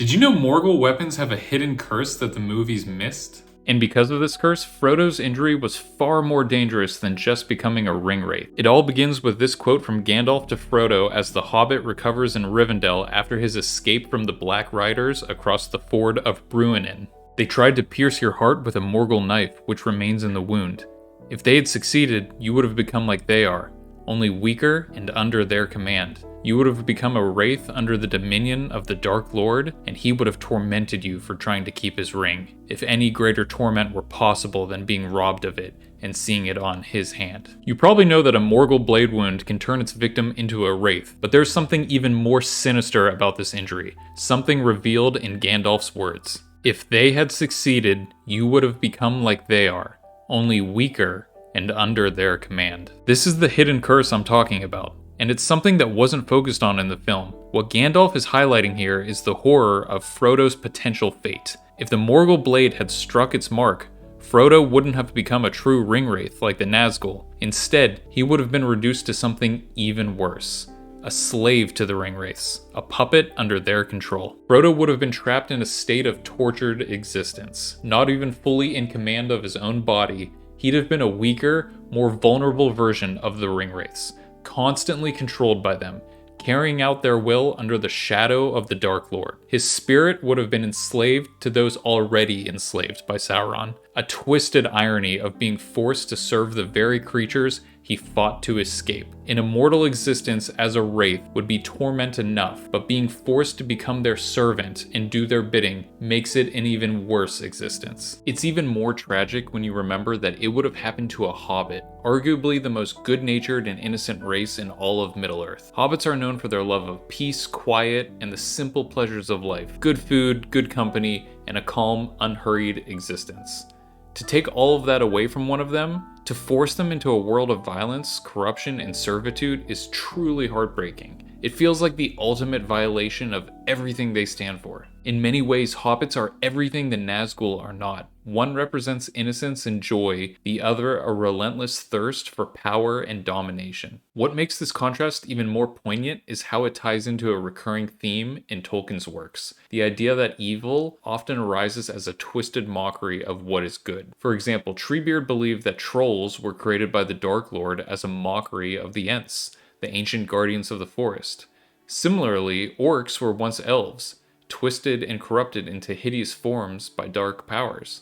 Did you know Morgul weapons have a hidden curse that the movies missed? And because of this curse, Frodo's injury was far more dangerous than just becoming a ring wraith. It all begins with this quote from Gandalf to Frodo as the Hobbit recovers in Rivendell after his escape from the Black Riders across the ford of Bruinen. They tried to pierce your heart with a Morgul knife, which remains in the wound. If they had succeeded, you would have become like they are, only weaker and under their command. You would have become a wraith under the dominion of the Dark Lord, and he would have tormented you for trying to keep his ring, if any greater torment were possible than being robbed of it and seeing it on his hand. You probably know that a Morgul blade wound can turn its victim into a wraith, but there's something even more sinister about this injury, something revealed in Gandalf's words. If they had succeeded, you would have become like they are, only weaker and under their command. This is the hidden curse I'm talking about. And it's something that wasn't focused on in the film. What Gandalf is highlighting here is the horror of Frodo's potential fate. If the Morgul blade had struck its mark, Frodo wouldn't have become a true ring wraith like the Nazgûl. Instead, he would have been reduced to something even worse. A slave to the ring wraiths, a puppet under their control. Frodo would have been trapped in a state of tortured existence. Not even fully in command of his own body, he'd have been a weaker, more vulnerable version of the ring wraiths, constantly controlled by them, carrying out their will under the shadow of the Dark Lord. His spirit would have been enslaved to those already enslaved by Sauron, a twisted irony of being forced to serve the very creatures he fought to escape. An immortal existence as a wraith would be torment enough, but being forced to become their servant and do their bidding makes it an even worse existence. It's even more tragic when you remember that it would have happened to a hobbit, arguably the most good-natured and innocent race in all of Middle-earth. Hobbits are known for their love of peace, quiet, and the simple pleasures of life. Good food, good company, and a calm, unhurried existence. To take all of that away from one of them, to force them into a world of violence, corruption, and servitude is truly heartbreaking. It feels like the ultimate violation of everything they stand for. In many ways, hobbits are everything the Nazgûl are not. One represents innocence and joy, the other a relentless thirst for power and domination. What makes this contrast even more poignant is how it ties into a recurring theme in Tolkien's works. The idea that evil often arises as a twisted mockery of what is good. For example, Treebeard believed that trolls were created by the Dark Lord as a mockery of the Ents, the ancient guardians of the forest. Similarly, orcs were once elves, twisted and corrupted into hideous forms by dark powers.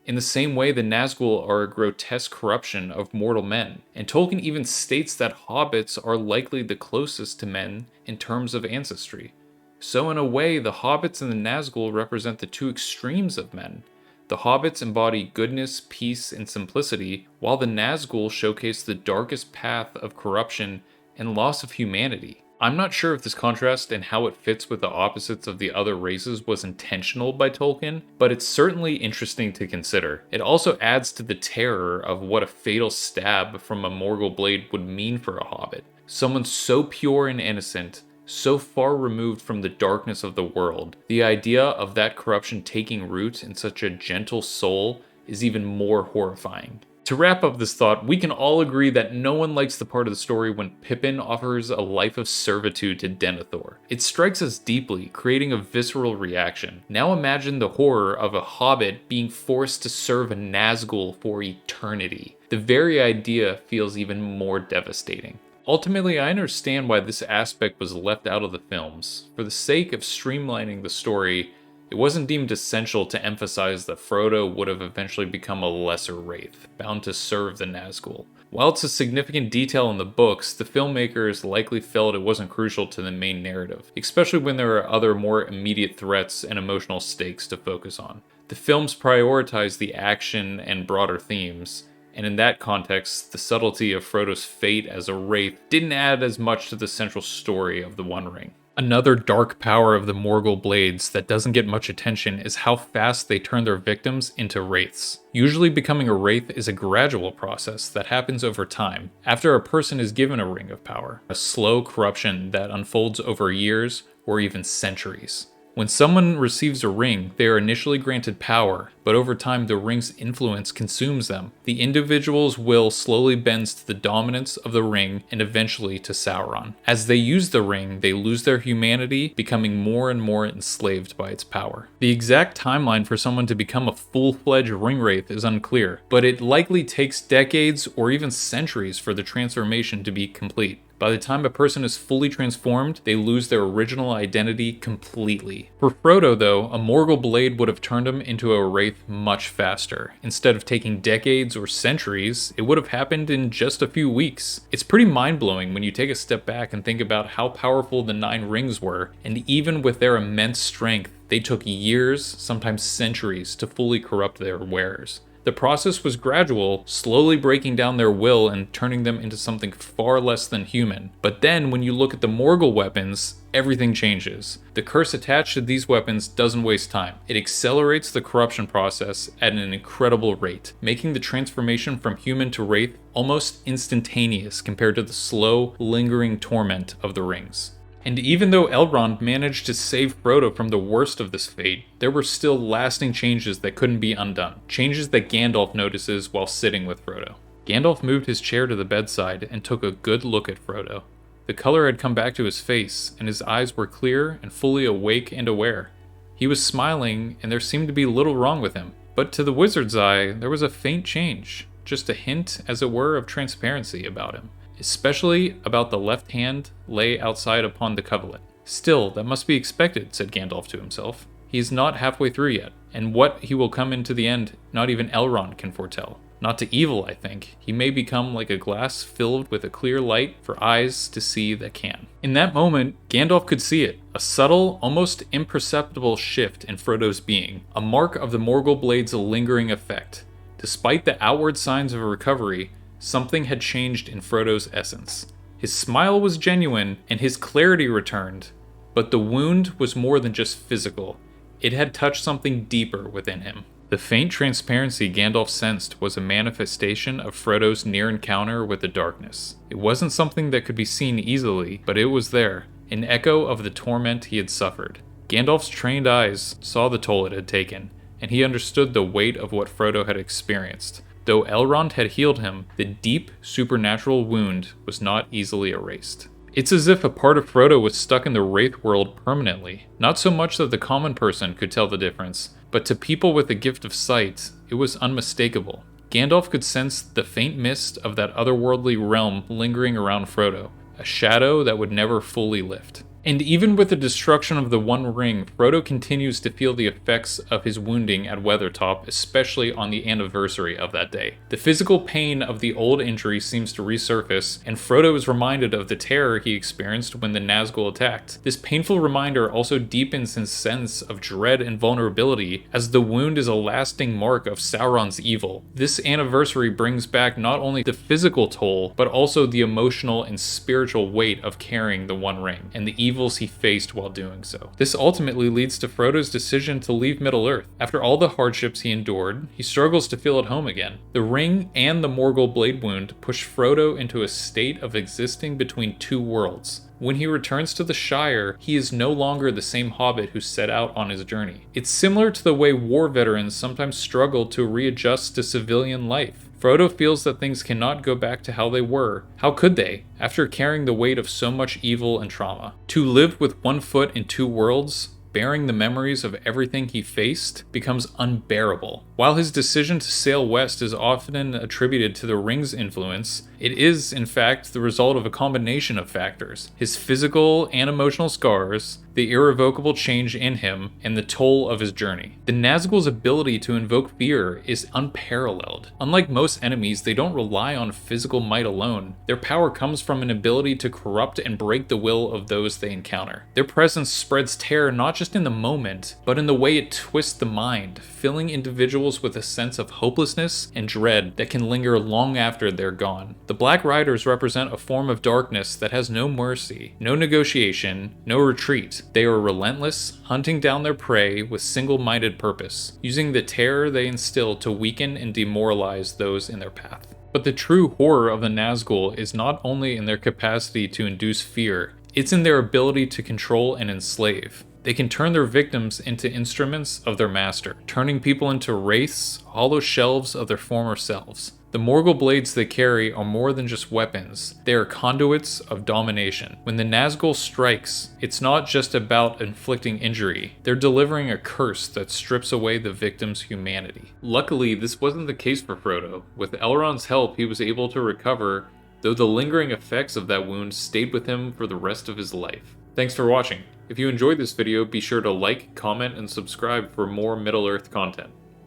In the same way, the Nazgûl are a grotesque corruption of mortal men, and Tolkien even states that hobbits are likely the closest to men in terms of ancestry. So in a way, the hobbits and the Nazgûl represent the two extremes of men. The hobbits embody goodness, peace, and simplicity, while the Nazgûl showcase the darkest path of corruption and loss of humanity. I'm not sure if this contrast and how it fits with the opposites of the other races was intentional by Tolkien, but it's certainly interesting to consider. It also adds to the terror of what a fatal stab from a Morgul blade would mean for a hobbit. Someone so pure and innocent, so far removed from the darkness of the world. The idea of that corruption taking root in such a gentle soul is even more horrifying. To wrap up this thought, we can all agree that no one likes the part of the story when Pippin offers a life of servitude to Denethor. It strikes us deeply, creating a visceral reaction. Now imagine the horror of a hobbit being forced to serve a Nazgûl for eternity. The very idea feels even more devastating. Ultimately, I understand why this aspect was left out of the films. For the sake of streamlining the story, it wasn't deemed essential to emphasize that Frodo would have eventually become a lesser wraith, bound to serve the Nazgûl. While it's a significant detail in the books, the filmmakers likely felt it wasn't crucial to the main narrative, especially when there are other more immediate threats and emotional stakes to focus on. The films prioritize the action and broader themes, and in that context, the subtlety of Frodo's fate as a wraith didn't add as much to the central story of the One Ring. Another dark power of the Morgul blades that doesn't get much attention is how fast they turn their victims into wraiths. Usually becoming a wraith is a gradual process that happens over time, after a person is given a ring of power, a slow corruption that unfolds over years or even centuries. When someone receives a ring, they are initially granted power, but over time the ring's influence consumes them. The individual's will slowly bends to the dominance of the ring and eventually to Sauron. As they use the ring, they lose their humanity, becoming more and more enslaved by its power. The exact timeline for someone to become a full-fledged ring wraith is unclear, but it likely takes decades or even centuries for the transformation to be complete. By the time a person is fully transformed, they lose their original identity completely. For Frodo, though, a Morgul blade would have turned him into a wraith much faster. Instead of taking decades or centuries, it would have happened in just a few weeks. It's pretty mind-blowing when you take a step back and think about how powerful the Nine Rings were, and even with their immense strength, they took years, sometimes centuries, to fully corrupt their wearers. The process was gradual, slowly breaking down their will and turning them into something far less than human. But then, when you look at the Morgul weapons, everything changes. The curse attached to these weapons doesn't waste time. It accelerates the corruption process at an incredible rate, making the transformation from human to wraith almost instantaneous compared to the slow, lingering torment of the rings. And even though Elrond managed to save Frodo from the worst of this fate, there were still lasting changes that couldn't be undone. Changes that Gandalf notices while sitting with Frodo. Gandalf moved his chair to the bedside and took a good look at Frodo. The color had come back to his face, and his eyes were clear and fully awake and aware. He was smiling, and there seemed to be little wrong with him. But to the wizard's eye, there was a faint change, just a hint, as it were, of transparency about him. Especially about the left hand lay outside upon the coverlet. Still, that must be expected, said Gandalf to himself. He is not halfway through yet, and what he will come into the end, not even Elrond can foretell. Not to evil, I think. He may become like a glass filled with a clear light for eyes to see that can. In that moment, Gandalf could see it. A subtle, almost imperceptible shift in Frodo's being. A mark of the Morgul blade's lingering effect. Despite the outward signs of a recovery, something had changed in Frodo's essence. His smile was genuine, and his clarity returned, but the wound was more than just physical. It had touched something deeper within him. The faint transparency Gandalf sensed was a manifestation of Frodo's near encounter with the darkness. It wasn't something that could be seen easily, but it was there, an echo of the torment he had suffered. Gandalf's trained eyes saw the toll it had taken, and he understood the weight of what Frodo had experienced. Though Elrond had healed him, the deep, supernatural wound was not easily erased. It's as if a part of Frodo was stuck in the Wraith world permanently. Not so much that the common person could tell the difference, but to people with the gift of sight, it was unmistakable. Gandalf could sense the faint mist of that otherworldly realm lingering around Frodo, a shadow that would never fully lift. And even with the destruction of the One Ring, Frodo continues to feel the effects of his wounding at Weathertop, especially on the anniversary of that day. The physical pain of the old injury seems to resurface, and Frodo is reminded of the terror he experienced when the Nazgûl attacked. This painful reminder also deepens his sense of dread and vulnerability, as the wound is a lasting mark of Sauron's evil. This anniversary brings back not only the physical toll, but also the emotional and spiritual weight of carrying the One Ring, and the evils he faced while doing so. This ultimately leads to Frodo's decision to leave Middle-earth. After all the hardships he endured, he struggles to feel at home again. The ring and the Morgul blade wound push Frodo into a state of existing between two worlds. When he returns to the Shire, he is no longer the same hobbit who set out on his journey. It's similar to the way war veterans sometimes struggle to readjust to civilian life. Frodo feels that things cannot go back to how they were. How could they, after carrying the weight of so much evil and trauma? To live with one foot in two worlds, bearing the memories of everything he faced, becomes unbearable. While his decision to sail west is often attributed to the ring's influence, it is, in fact, the result of a combination of factors. His physical and emotional scars, the irrevocable change in him, and the toll of his journey. The Nazgûl's ability to invoke fear is unparalleled. Unlike most enemies, they don't rely on physical might alone. Their power comes from an ability to corrupt and break the will of those they encounter. Their presence spreads terror not just in the moment, but in the way it twists the mind, filling individuals with a sense of hopelessness and dread that can linger long after they're gone. The Black Riders represent a form of darkness that has no mercy, no negotiation, no retreat. They are relentless, hunting down their prey with single-minded purpose, using the terror they instill to weaken and demoralize those in their path. But the true horror of the Nazgûl is not only in their capacity to induce fear, it's in their ability to control and enslave. They can turn their victims into instruments of their master, turning people into wraiths, hollow shells of their former selves. The Morgul blades they carry are more than just weapons, they are conduits of domination. When the Nazgûl strikes, it's not just about inflicting injury, they're delivering a curse that strips away the victim's humanity. Luckily, this wasn't the case for Frodo. With Elrond's help, he was able to recover, though the lingering effects of that wound stayed with him for the rest of his life. Thanks for watching. If you enjoyed this video, be sure to like, comment, and subscribe for more Middle-earth content.